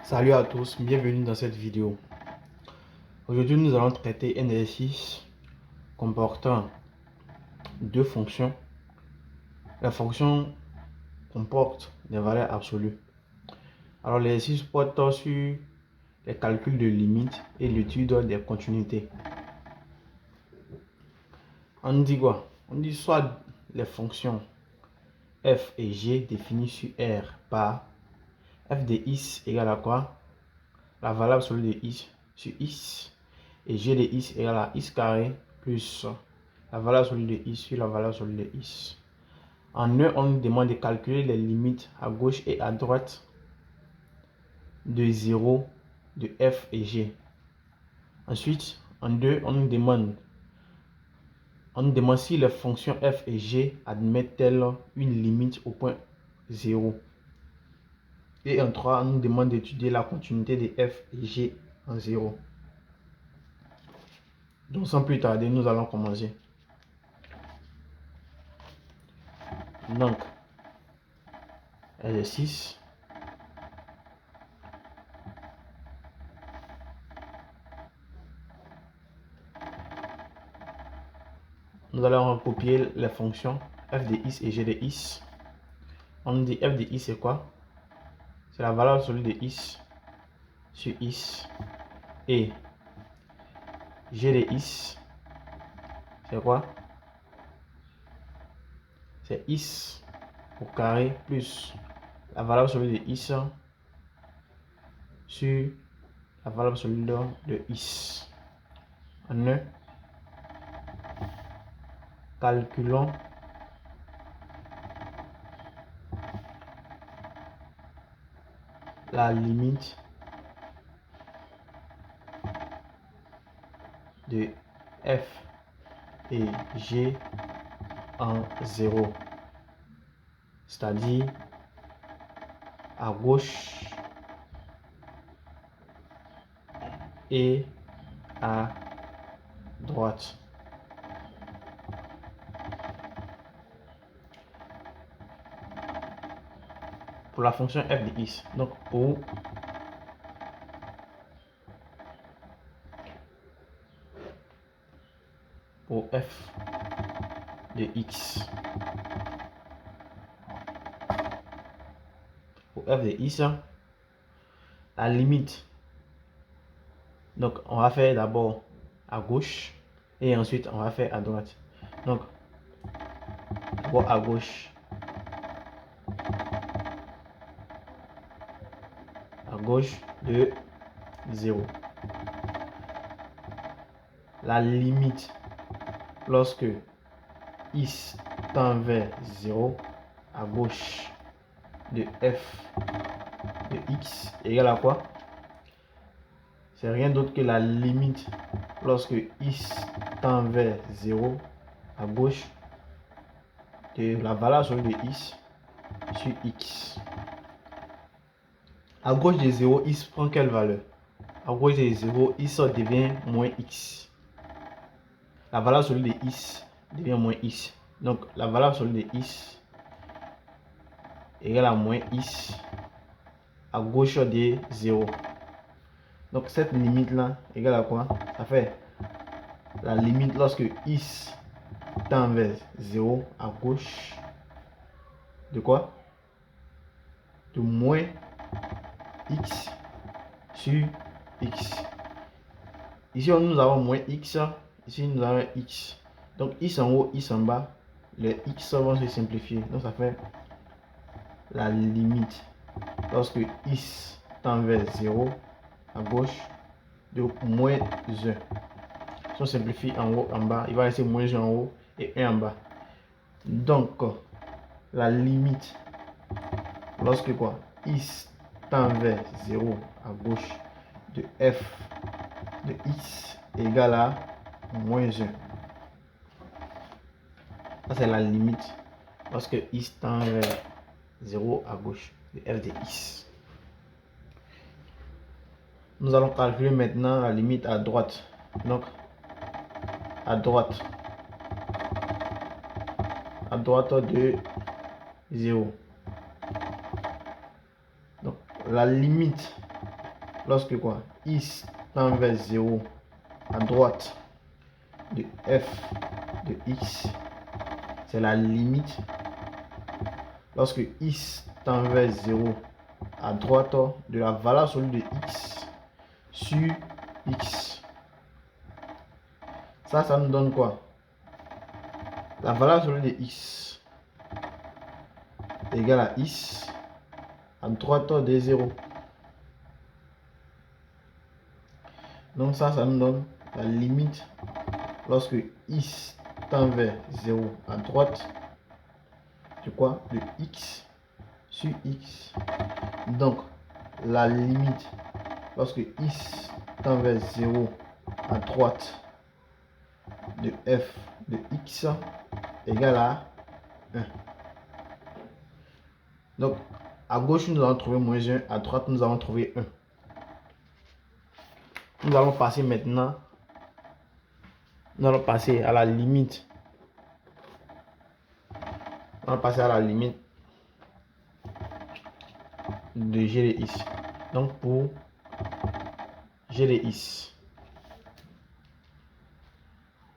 Salut à tous, bienvenue dans cette vidéo. Aujourd'hui, nous allons traiter un exercice comportant deux fonctions. La fonction comporte des valeurs absolues. Alors, l'exercice porte sur les calculs de limites et l'étude des continuités. On dit quoi? On dit soit les fonctions f et g définies sur R par f de x égale à quoi? La valeur absolue de x sur x. Et g de x égale à x carré plus la valeur absolue de x sur la valeur absolue de x. En 1, on nous demande de calculer les limites à gauche et à droite de 0 de f et g. Ensuite, en 2, on nous demande si les fonctions f et g admettent-elles une limite au point 0. Et en 3, on nous demande d'étudier la continuité de f et g en 0. Donc sans plus tarder, nous allons commencer. Donc, exercice. Nous allons recopier les fonctions f de x et g de x. On dit f de x c'est quoi? C'est la valeur absolue de x sur x. Et g de x c'est quoi? C'est x au carré plus la valeur absolue de x sur la valeur absolue de x. En un, calculons la limite de f et g en 0, c'est-à-dire à gauche et à droite. Pour la fonction f de x, donc pour f de x, pour f de x, la limite, donc on va faire d'abord à gauche et ensuite on va faire à droite. Donc d'abord à gauche, de 0. La limite lorsque x tend vers 0 à gauche de f de x égale à quoi? C'est rien d'autre que la limite lorsque x tend vers 0 à gauche de la valeur absolue de x sur x. À gauche de 0, x prend quelle valeur? À gauche de 0, x devient moins x. La valeur absolue de x devient moins x. Donc la valeur absolue de x égale à moins x à gauche de 0. Donc cette limite là égale à quoi? Ça fait la limite lorsque x tend vers 0 à gauche de quoi? De moins x sur x. Ici nous avons moins x, ici nous avons x. Donc x en haut, x en bas, les x vont se simplifier. Donc ça fait la limite lorsque x tend vers 0 à gauche de moins 1. Si on simplifie en haut, en bas, il va rester moins 1 en haut et 1 en bas. Donc la limite lorsque quoi? X tend vers 0 à gauche de f de x égale à moins 1. Ça c'est la limite lorsque x tend vers 0 à gauche de f de x. Nous allons calculer maintenant la limite à droite. Donc à droite de 0. Donc la limite lorsque quoi? X tend vers 0 à droite de f de x, c'est la limite lorsque x tend vers 0 à droite de la valeur absolue de x sur x. Ça nous donne quoi? La valeur absolue de x égale à x à droite de 0. Donc ça nous donne la limite lorsque x tend vers 0 à droite de quoi? De x sur x. Donc la limite lorsque x tend vers 0 à droite de f de x égale à 1. Donc à gauche nous allons trouver moins 1, à droite nous allons trouver 1. Nous allons passer maintenant, nous allons passer à la limite. On va passer à la limite de g de x. Donc pour g de x,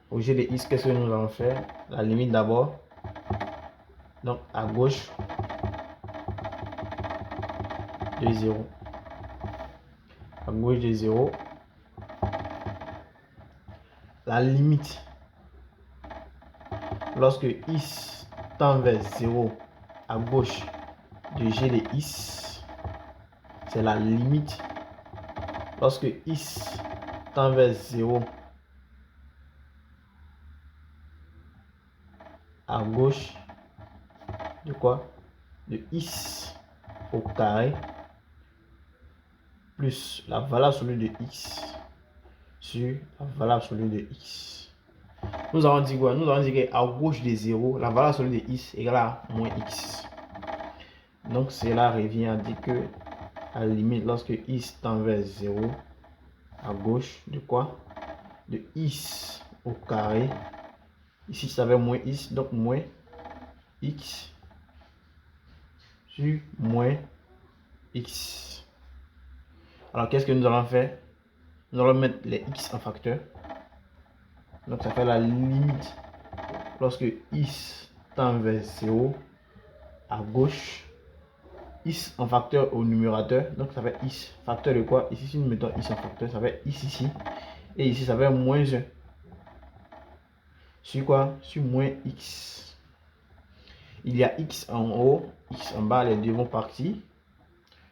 pour g de x, qu'est-ce que nous allons faire? La limite d'abord. Donc à gauche de 0. À gauche de 0. La limite lorsque x tend vers 0 à gauche de g de x, c'est la limite lorsque x tend vers 0 à gauche de quoi? De x au carré plus la valeur absolue de x sur la valeur absolue de x. Nous avons dit quoi? Nous avons dit qu'à gauche de 0, la valeur absolue de x égale à moins x. Donc cela revient à dire que à la limite lorsque x tend vers 0 à gauche de quoi? De x au carré. Ici ça avait moins x, donc moins x sur moins x. Alors qu'est-ce que nous allons faire? Nous allons mettre les x en facteur. Donc ça fait la limite lorsque x tend vers 0 à gauche. X en facteur au numérateur. Donc ça fait x facteur de quoi? Ici si nous mettons x en facteur, ça fait x ici. Et ici ça fait moins 1. Sur quoi? Sur moins x. Il y a x en haut, x en bas, les deux vont partir.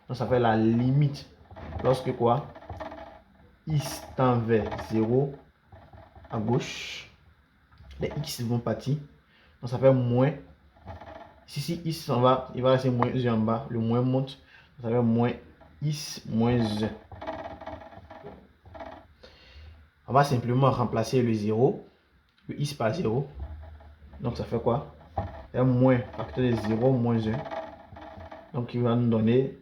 Donc ça fait la limite lorsque quoi? X tend vers 0 à gauche. Les x vont partir. Donc ça fait moins. Si x s'en va, il va rester moins 1 en bas. Le moins monte. Ça fait moins x moins 1. On va simplement remplacer le 0. Le x par 0. Donc ça fait quoi? C'est moins facteur de 0 moins 1. Donc il va nous donner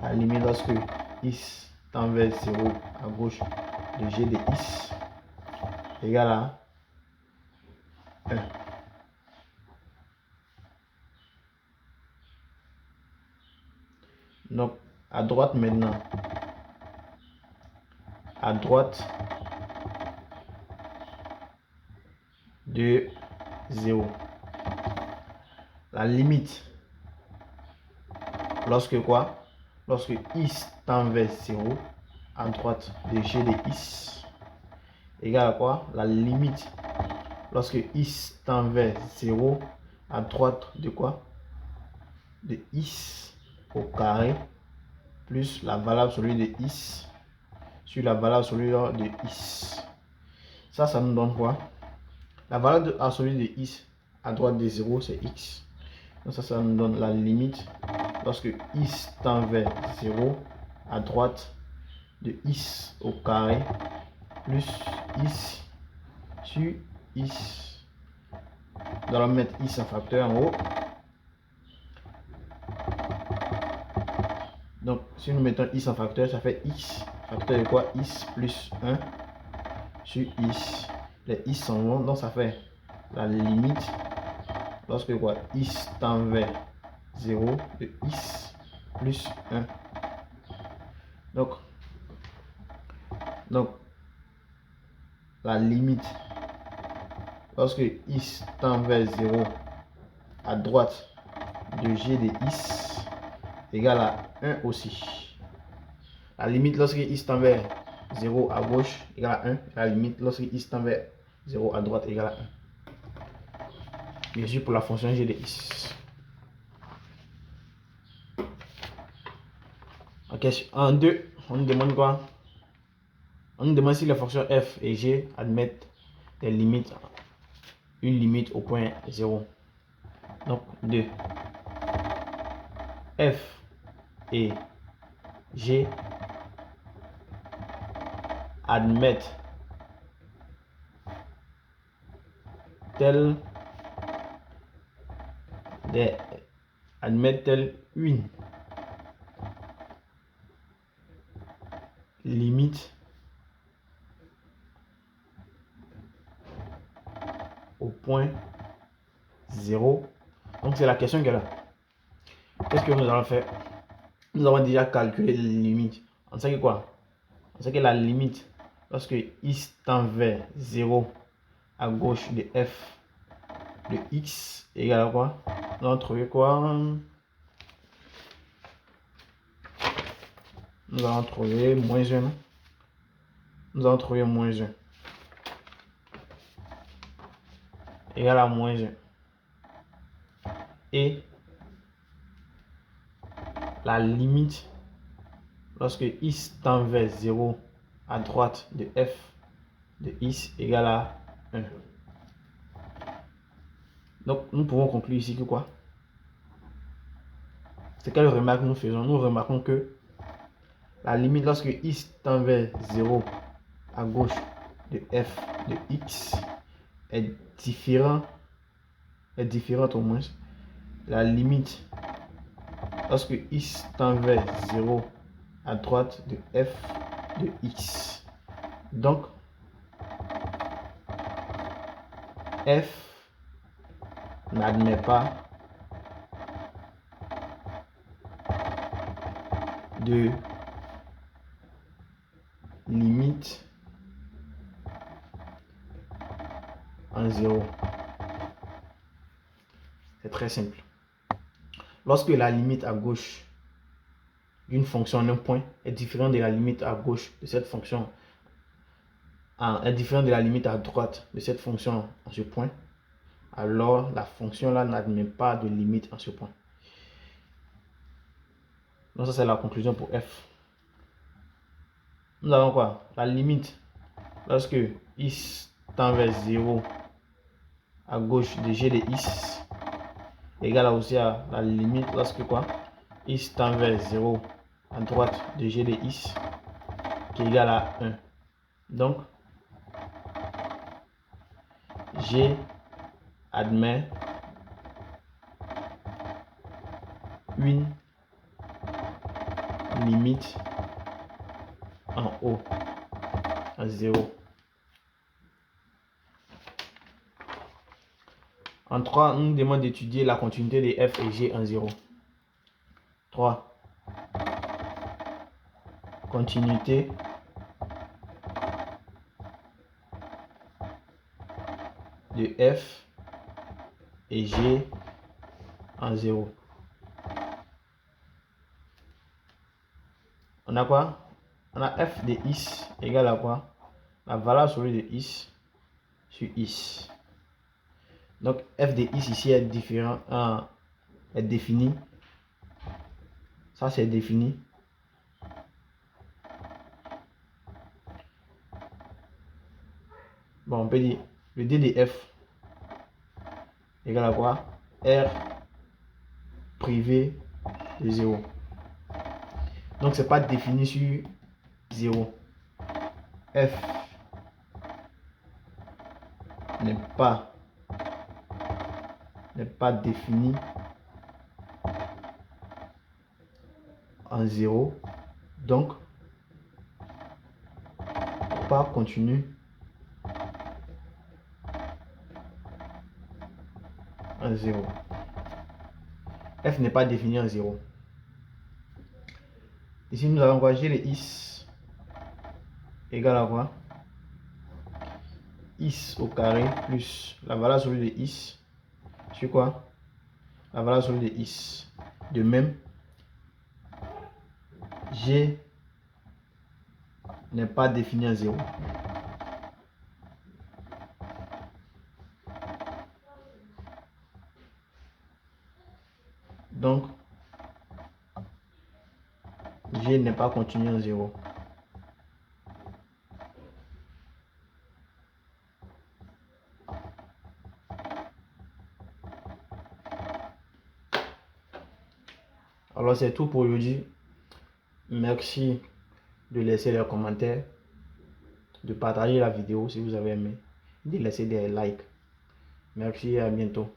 la limite lorsque x tend vers 0 à gauche de g de x égale à 1. Donc à droite maintenant. À droite de 0. La limite lorsque quoi? Lorsque x tend vers 0 à droite de g de x égale à quoi? La limite lorsque x tend vers 0 à droite de quoi? De x au carré plus la valeur absolue de x sur la valeur absolue de x. Ça nous donne quoi? La valeur absolue de x à droite de 0, c'est x. Donc ça nous donne la limite lorsque x tend vers 0 à droite de x au carré plus x sur x. Nous allons mettre x en facteur en haut. Donc si nous mettons x en facteur, ça fait x facteur de quoi? X plus 1 sur x. Les x s'en vont, donc ça fait la limite lorsque quoi? X tend vers 0 de x plus 1 Donc la limite lorsque x tend vers 0 à droite de g de x égale à 1 aussi. La limite lorsque x tend vers 0 à gauche égale à 1. La limite lorsque x tend vers 0 à droite égale à 1. Bien sûr pour la fonction g de x. En 2, on nous demande quoi? On nous demande si les fonctions f et g admettent des limites, une limite au point 0. Donc 2. F et g admettent telle une limite au point 0. Donc c'est la question qu'elle a. Qu'est-ce que nous allons faire? Nous avons déjà calculé les limites. On sait que quoi? On sait que la limite lorsque x tend vers 0 à gauche de f de x égale à quoi? Nous allons trouver quoi? Nous allons trouver moins 1. Nous allons trouver moins 1 égale à moins 1. Et la limite lorsque x tend vers 0 à droite de f de x égale à 1. Donc nous pouvons conclure ici que quoi? C'est quelle remarque nous faisons? Nous remarquons que la limite lorsque x tend vers 0 à gauche de f de x est différente au moins. La limite lorsque x tend vers 0 à droite de f de x. Donc f n'admet pas de limite en 0. C'est très simple. Lorsque la limite à gauche d'une fonction d'un point est différente de la limite à gauche de cette fonction, est différente de la limite à droite de cette fonction en ce point, alors la fonction là n'admet pas de limite en ce point. Donc ça c'est la conclusion pour f. Nous avons quoi? La limite lorsque x tend vers 0 à gauche de g de x égale aussi à la limite lorsque quoi? X tend vers 0 à droite de g de x qui est égal à 1. Donc g admet une limite en haut à 0. En 3, on nous demande d'étudier la continuité de f et g en 0. 3. Continuité de f et g en 0. On a quoi? On a f de x égale à quoi? La valeur absolue de x sur x. Donc f de x ici est différent, est défini. Ça c'est défini. Bon, on peut dire le d de f égale à quoi? R privé de 0. Donc c'est pas défini sur 0. F n'est pas défini en 0. Donc pas continu en 0. F n'est pas défini en 0. Ici, nous avons quoi? G de is égale à quoi? Is au carré plus la valeur absolue de is sur quoi? La valeur absolue de is. De même, G n'est pas défini à 0. Donc, G n'est pas continu en 0. Alors, c'est tout pour aujourd'hui. Merci de laisser les commentaires, de partager la vidéo si vous avez aimé, de laisser des likes. Merci et à bientôt.